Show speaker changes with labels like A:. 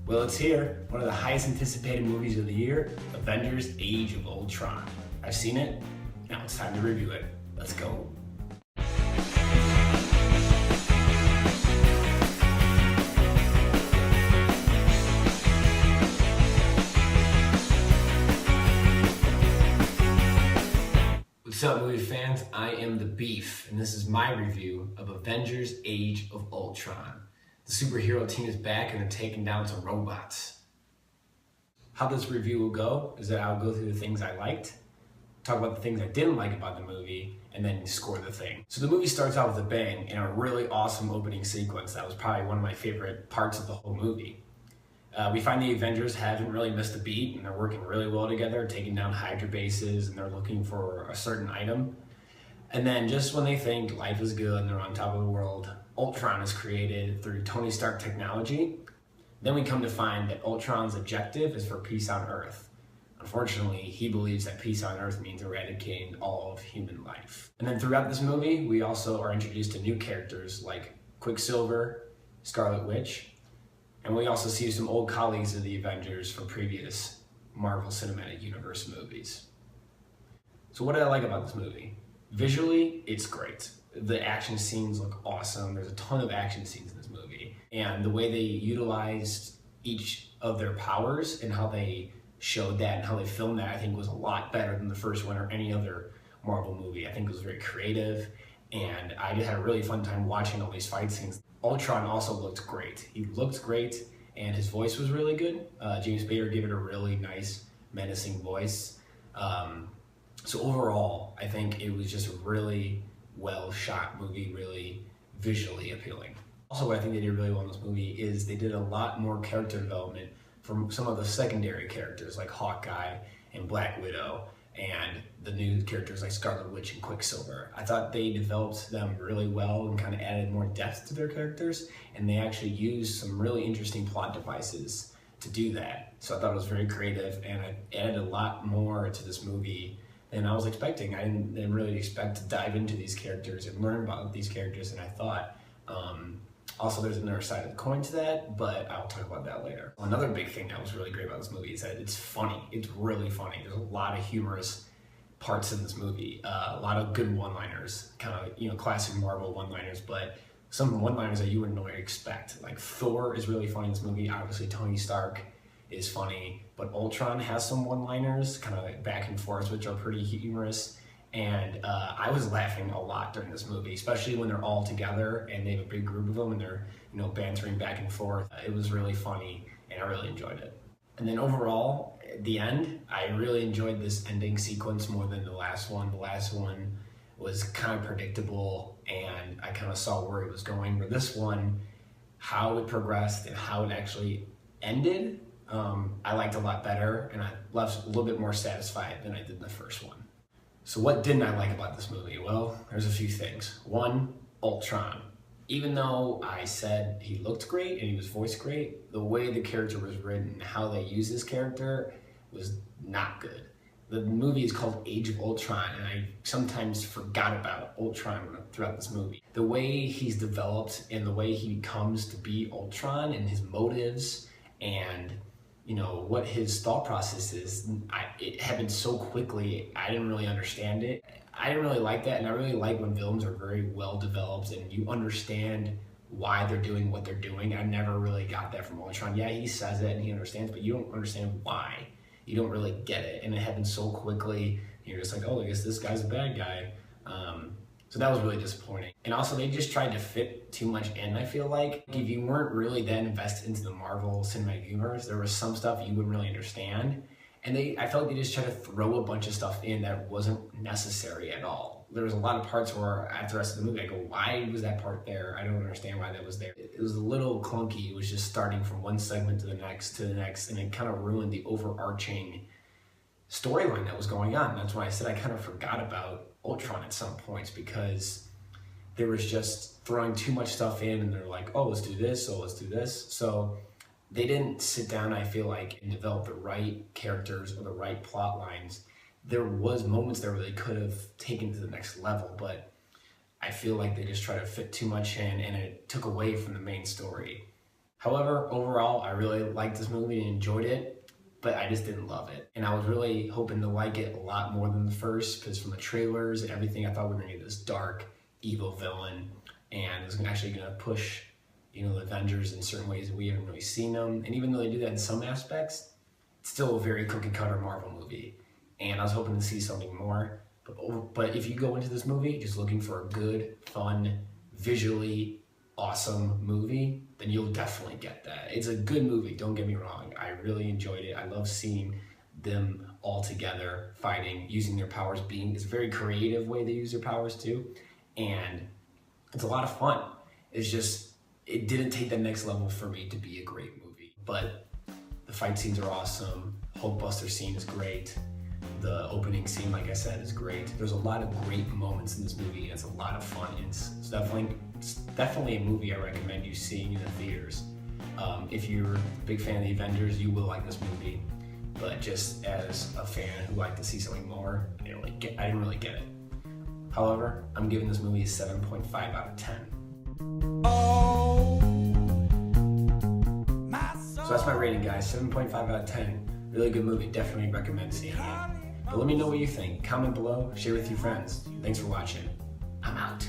A: Well, it's here. One of the highest anticipated movies of the year, Avengers: Age of Ultron. I've seen it. Now it's time to review it. Let's go. What's up, movie fans? I am The Beef, and this is my review of Avengers: Age of Ultron. The superhero team is back and they're taking down some robots. How this review will go is that I'll go through the things I liked, talk about the things I didn't like about the movie, and then score the thing. So the movie starts out with a bang and a really awesome opening sequence. That was probably one of my favorite parts of the whole movie. We find the Avengers haven't really missed a beat and they're working really well together, taking down Hydra bases, and they're looking for a certain item. And then just when they think life is good and they're on top of the world, Ultron is created through Tony Stark technology. Then we come to find that Ultron's objective is for peace on Earth. Unfortunately, he believes that peace on Earth means eradicating all of human life. And then throughout this movie, we also are introduced to new characters like Quicksilver, Scarlet Witch, and we also see some old colleagues of the Avengers from previous Marvel Cinematic Universe movies. So what did I like about this movie? Visually, it's great. The action scenes look awesome. There's a ton of action scenes in this movie. And the way they utilized each of their powers and how they showed that and how they filmed that, I think was a lot better than the first one or any other Marvel movie. I think it was very creative, and I just had a really fun time watching all these fight scenes. Ultron also looked great. He looked great, and his voice was really good. James Spader gave it a really nice, menacing voice. So overall, I think it was just a really well shot movie, really visually appealing. Also, what I think they did really well in this movie is they did a lot more character development from some of the secondary characters like Hawkeye and Black Widow, and the new characters like Scarlet Witch and Quicksilver. I thought they developed them really well and kind of added more depth to their characters, and they actually used some really interesting plot devices to do that. So I thought it was very creative, and it added a lot more to this movie than I was expecting. I didn't really expect to dive into these characters and learn about these characters than I thought. Also, there's another side of the coin to that, but I'll talk about that later. Another big thing that was really great about this movie is that it's funny. It's really funny. There's a lot of humorous parts in this movie. A lot of good one-liners, kind of, classic Marvel one-liners, but some one-liners that you wouldn't really expect. Like Thor is really funny in this movie. Obviously, Tony Stark is funny, but Ultron has some one-liners, kind of like back and forth, which are pretty humorous. And I was laughing a lot during this movie, especially when they're all together and they have a big group of them and they're, bantering back and forth. It was really funny and I really enjoyed it. And then overall, at the end, I really enjoyed this ending sequence more than the last one. The last one was kind of predictable and I kind of saw where it was going. But this one, how it progressed and how it actually ended, I liked a lot better, and I left a little bit more satisfied than I did in the first one. So what didn't I like about this movie? Well, there's a few things. One, Ultron. Even though I said he looked great and he was voiced great, the way the character was written, how they used this character was not good. The movie is called Age of Ultron, and I sometimes forgot about Ultron throughout this movie. The way he's developed and the way he comes to be Ultron and his motives and what his thought process is, it happened so quickly, I didn't really understand it. I didn't really like that, and I really like when villains are very well developed and you understand why they're doing what they're doing. I never really got that from Ultron. Yeah, he says it and he understands, but you don't understand why. You don't really get it, and it happened so quickly. You're just like, oh, I guess this guy's a bad guy. So that was really disappointing. And also, they just tried to fit too much in, I feel like. If you weren't really that invested into the Marvel Cinematic Universe, there was some stuff you wouldn't really understand. And I felt like they just tried to throw a bunch of stuff in that wasn't necessary at all. There was a lot of parts where, after the rest of the movie, I go, why was that part there? I don't understand why that was there. It was a little clunky. It was just starting from one segment to the next, and it kind of ruined the overarching storyline that was going on. That's why I said I kind of forgot about Ultron at some points, because there was just throwing too much stuff in and they're like, oh, let's do this, oh, let's do this. So they didn't sit down, I feel like, and develop the right characters or the right plot lines. There was moments there where they could have taken to the next level, but I feel like they just tried to fit too much in and it took away from the main story. However, overall, I really liked this movie and enjoyed it, but I just didn't love it. And I was really hoping to like it a lot more than the first, because from the trailers and everything, I thought we were gonna get this dark, evil villain, and it was actually gonna push, the Avengers in certain ways that we haven't really seen them. And even though they do that in some aspects, it's still a very cookie cutter Marvel movie. And I was hoping to see something more. But if you go into this movie just looking for a good, fun, visually awesome movie, then you'll definitely get that. It's a good movie, don't get me wrong. I really enjoyed it. I love seeing them all together fighting, using their powers. It's a very creative way they use their powers too. And it's a lot of fun. It's just, it didn't take the next level for me to be a great movie. But the fight scenes are awesome. Hulkbuster scene is great. The opening scene, like I said, is great. There's a lot of great moments in this movie. It's a lot of fun. It's definitely a movie I recommend you seeing in the theaters. If you're a big fan of the Avengers, you will like this movie. But just as a fan who liked to see something more, I didn't really get it. However, I'm giving this movie a 7.5 out of 10. So that's my rating, guys. 7.5 out of 10. Really good movie. Definitely recommend seeing it. But let me know what you think. Comment below, share with your friends. Thanks for watching. I'm out.